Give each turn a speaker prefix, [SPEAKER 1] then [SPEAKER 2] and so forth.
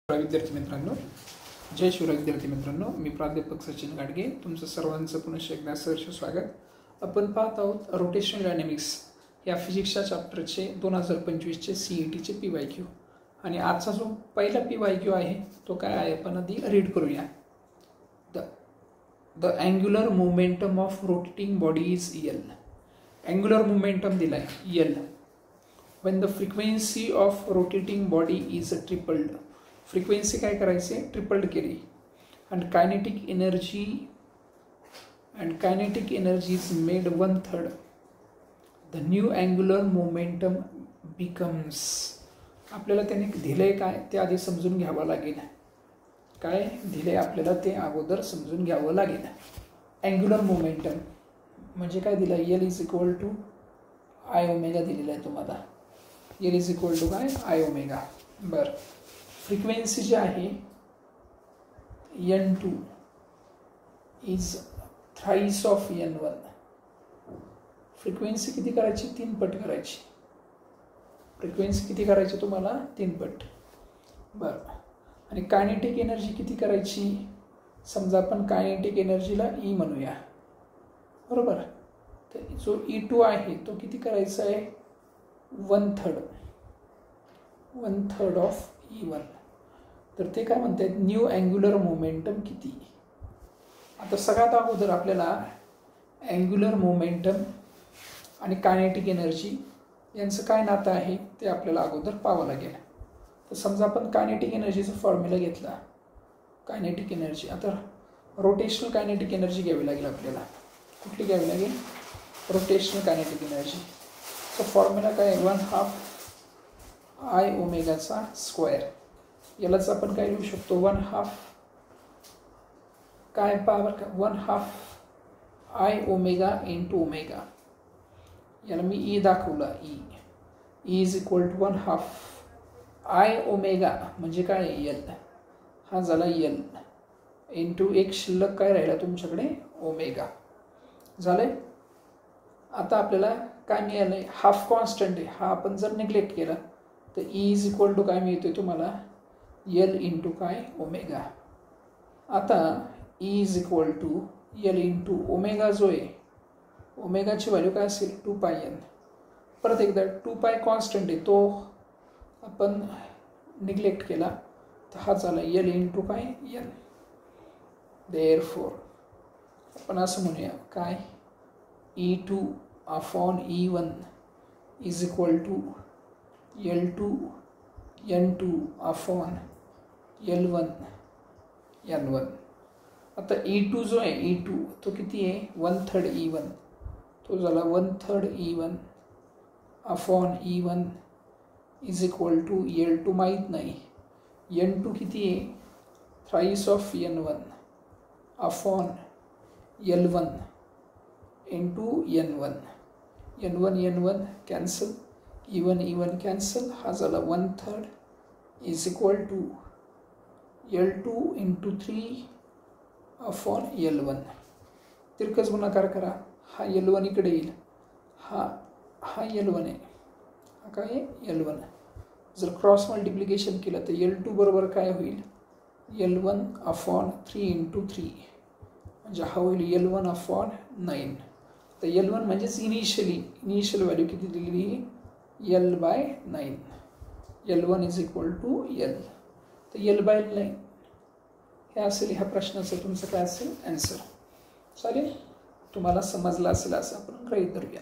[SPEAKER 1] विद्यार्थी मित्रांनो, जय शिवराय विद्यार्थी मित्रांनो, मी प्राध्यापक सचिन गाडगे तुमचं सर्वांचं पुन्हा एकदा सहर्ष स्वागत. आपण पाहत आहोत रोटेशनल डायनॅमिक्स या फिजिक्सच्या चॅप्टरचे 2025चे CETचे PYQ. आणि आजचा जो पहिला PYQ आहे तो काय आहे आपण आधी रीड करूया. The angular momentum of rotating body is L. Angular momentum दिलाय L. when the frequency of rotating body is tripled, frequency काय करायचे tripled केली, and kinetic energy is made 1/3, the new angular momentum becomes. आपल्याला त्याने दिले काय ते आधी समजून घ्यावं लागेल. काय दिले आपल्याला ते अगोदर समजून घ्यावं लागेल. अँग्युलर मोमेंटम म्हणजे काय दिलं, L is equal to I omega दिलेला आहे तुम्हाला. L is equal to काय I ओमेगा. बरं, फ्रिक्वेन्सी जी आहे N2 is thrice of N1. Frequency किती करायची, 3 पट करायची. फ्रिक्वेन्सी किती करायची तुम्हाला, 3 पट. बरं, आणि कायनेटिक एनर्जी किती करायची, समजा आपण कायनेटिक एनर्जीला E म्हणूया, बरोबर. तर जो E2 आहे तो किती करायचा आहे, 1/3 ऑफ E1. तर ते काय म्हणतात, न्यू अँग्युलर मोमेंटम किती. आता सगळ्यात अगोदर आपल्याला अँग्युलर मोमेंटम आणि कायनेटिक एनर्जी यांचं काय नातं आहे ते आपल्याला अगोदर पाहावं लागेल. तर समजा आपण कायनेटिक एनर्जीचा फॉर्म्युला घेतला. कायनेटिक एनर्जी, आता रोटेशनल कायनेटिक एनर्जी घ्यावी लागेल आपल्याला. कुठली घ्यावी लागेल, रोटेशनल कायनेटिक एनर्जी. तो फॉर्म्युला काय आहे, 1/2 I ओमेगाचा स्क्वेअर. यालाच आपण काय लिहू शकतो, 1/2 काय power, 1/2 I omega into omega. याला मी E दाखवला. E is equal to 1/2 I omega म्हणजे काय L. हा झाला L इंटू एक शिल्लक काय राहिला तुमच्याकडे, ओमेगा. झालंय. आता आपल्याला काय मिळालंय, हाफ कॉन्स्टंट आहे. हा आपण जर निग्लेक्ट केला तर E इज इक्वल टू काय मिळतोय तुम्हाला, L इंटू काय ओमेगा. आता E is equal to L into omega जो आहे, ओमेगाची व्हॅल्यू काय असेल, 2πn. परत एकदा 2π कॉन्स्टंट आहे, तो आपण निग्लेक्ट केला तर हा झाला L इंटू काय N. देअरफॉर आपण असं म्हणूया काय, E2 upon E1 is equal to L2 N2 upon L1 N1. आता E2 जो आहे, E2 तो किती आहे, 1/3 E1. तो झाला 1/3 E1 upon E1 is equal to L2 माहीत नाही, N2 किती आहे, thrice of N1 upon L1 into N1. N1 cancel, E1 cancel. हा झाला 1/3 is equal to L2 into 3 upon L1. तिरकस गुणाकार करा. हा L1 इकडे येईल, हा L1 आहे, हा काय आहे L1. जर क्रॉस मल्टिप्लिकेशन केलं तर L2 बरोबर काय होईल, L1 अपॉन 3 इंटू 3 म्हणजे हा होईल L1 अपॉन 9. तर L1 म्हणजेच इनिशियल व्हॅल्यू किती दिलेली, L/9. L1 is equal to L. तर L/9 हे असेल ह्या प्रश्नाचं तुमचं काय असेल, आन्सर. चालेल, तुम्हाला समजलं असेल असं आपण गृहीत धरूया.